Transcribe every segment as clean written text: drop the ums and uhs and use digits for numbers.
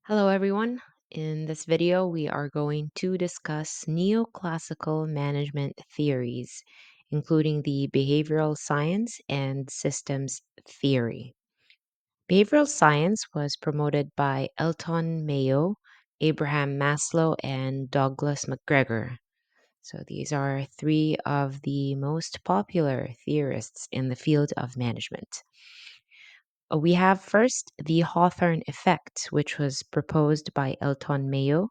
Hello, everyone. In this video, we are going to discuss neoclassical management theories, including the behavioral science and systems theory. Behavioral science was promoted by Elton Mayo, Abraham Maslow, and Douglas McGregor. So these are three of the most popular theorists in the field of management. We have first the Hawthorne effect, which was proposed by Elton Mayo.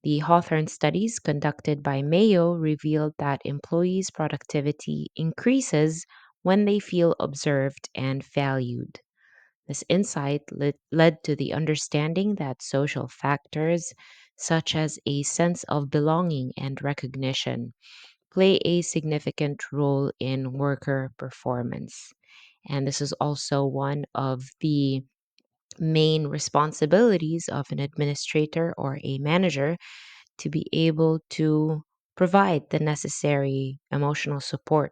The Hawthorne studies conducted by Mayo revealed that employees' productivity increases when they feel observed and valued. This insight led to the understanding that social factors, such as a sense of belonging and recognition, play a significant role in worker performance. And this is also one of the main responsibilities of an administrator or a manager to be able to provide the necessary emotional support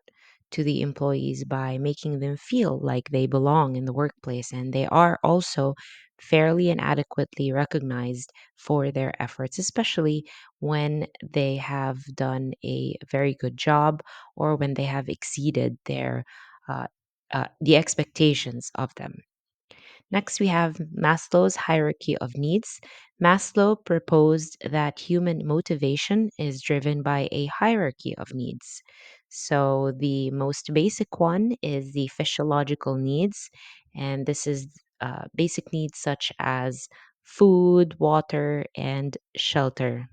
to the employees by making them feel like they belong in the workplace and they are also fairly and adequately recognized for their efforts, especially when they have done a very good job or when they have exceeded uh, the expectations of them. Next, we have Maslow's hierarchy of needs. Maslow proposed that human motivation is driven by a hierarchy of needs. So, the most basic one is the physiological needs, and this is basic needs such as food, water, and shelter.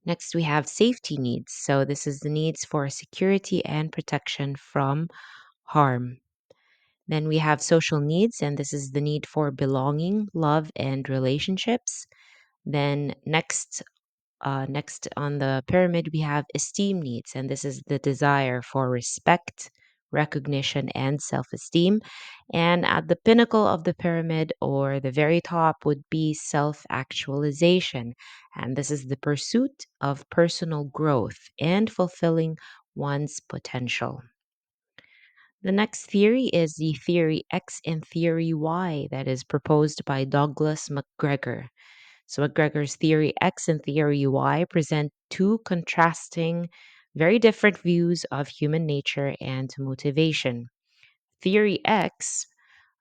Next, we have safety needs. So, this is the needs for security and protection from harm. Then we have social needs, and this is the need for belonging, love, and relationships. Then next on the pyramid, we have esteem needs, and this is the desire for respect, recognition, and self-esteem. And at the pinnacle of the pyramid, or the very top, would be self-actualization, and this is the pursuit of personal growth and fulfilling one's potential. The next theory is the theory X and theory Y that is proposed by Douglas McGregor. So, McGregor's theory X and theory Y present two contrasting, very different views of human nature and motivation. Theory X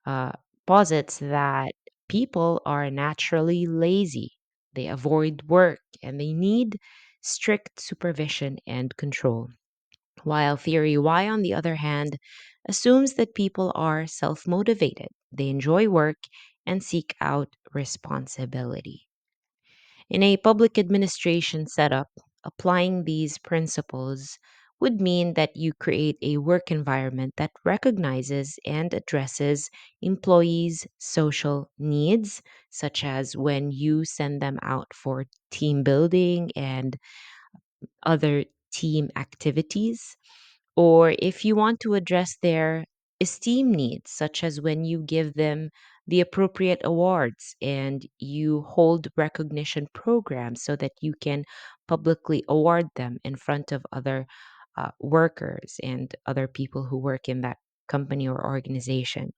uh, posits that people are naturally lazy, they avoid work, and they need strict supervision and control. While theory Y, on the other hand, assumes that people are self motivated, they enjoy work, and seek out responsibility. In a public administration setup, applying these principles would mean that you create a work environment that recognizes and addresses employees' social needs, such as when you send them out for team building and other team activities, or if you want to address their esteem needs, such as when you give them the appropriate awards and you hold recognition programs so that you can publicly award them in front of other workers and other people who work in that company or organization.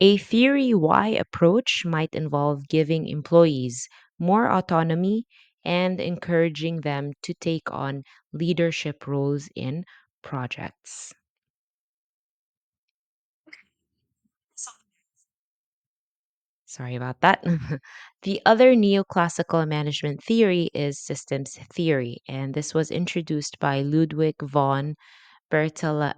A theory Y approach might involve giving employees more autonomy and encouraging them to take on leadership roles in projects. Sorry about that. The other neoclassical management theory is systems theory, and this was introduced by Ludwig von Bertalanffy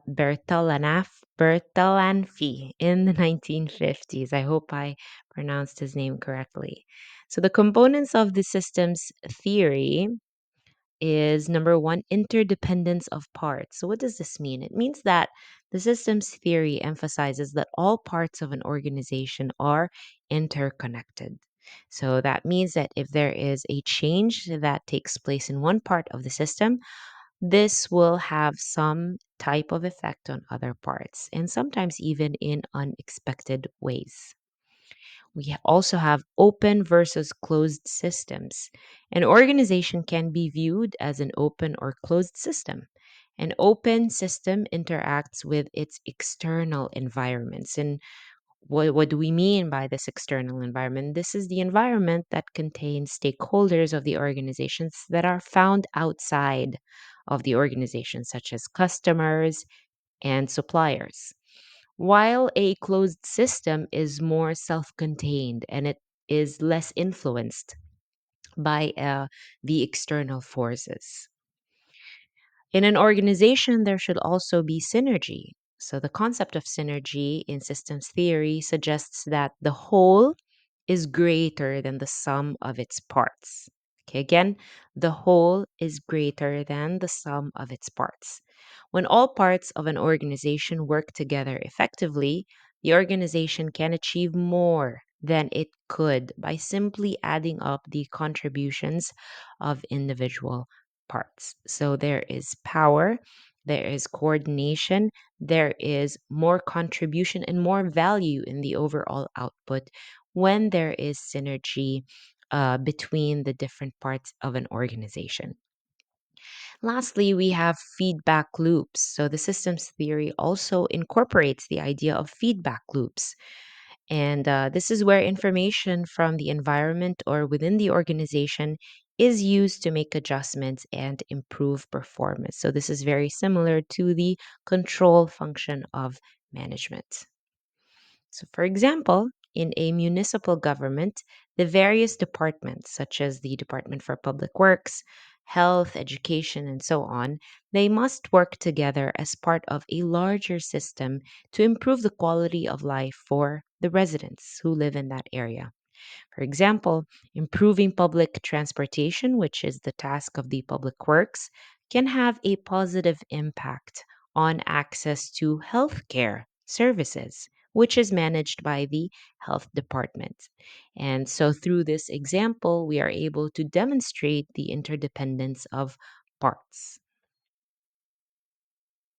in the 1950s. I hope I pronounced his name correctly. So, the components of the systems theory is number one, interdependence of parts. So, what does this mean? It means that the systems theory emphasizes that all parts of an organization are interconnected. So, that means that if there is a change that takes place in one part of the system, this will have some type of effect on other parts, and sometimes even in unexpected ways. We also have open versus closed systems. An organization can be viewed as an open or closed system. An open system interacts with its external environments. And What do we mean by this external environment? This is the environment that contains stakeholders of the organizations that are found outside of the organization, such as customers and suppliers. While a closed system is more self contained and it is less influenced by the external forces. In an organization, there should also be synergy. So, the concept of synergy in systems theory suggests that the whole is greater than the sum of its parts. Okay, again, the whole is greater than the sum of its parts. When all parts of an organization work together effectively, the organization can achieve more than it could by simply adding up the contributions of individual parts. So there is power, there is coordination, there is more contribution and more value in the overall output when there is synergy between the different parts of an organization. Lastly, we have feedback loops. So the systems theory also incorporates the idea of feedback loops. And this is where information from the environment or within the organization is used to make adjustments and improve performance. So this is very similar to the control function of management. So, for example, in a municipal government, the various departments, such as the Department for Public Works, Health, Education, and so on, they must work together as part of a larger system to improve the quality of life for the residents who live in that area. For example, improving public transportation, which is the task of the public works, can have a positive impact on access to healthcare services, which is managed by the health department. And so, through this example, we are able to demonstrate the interdependence of parts.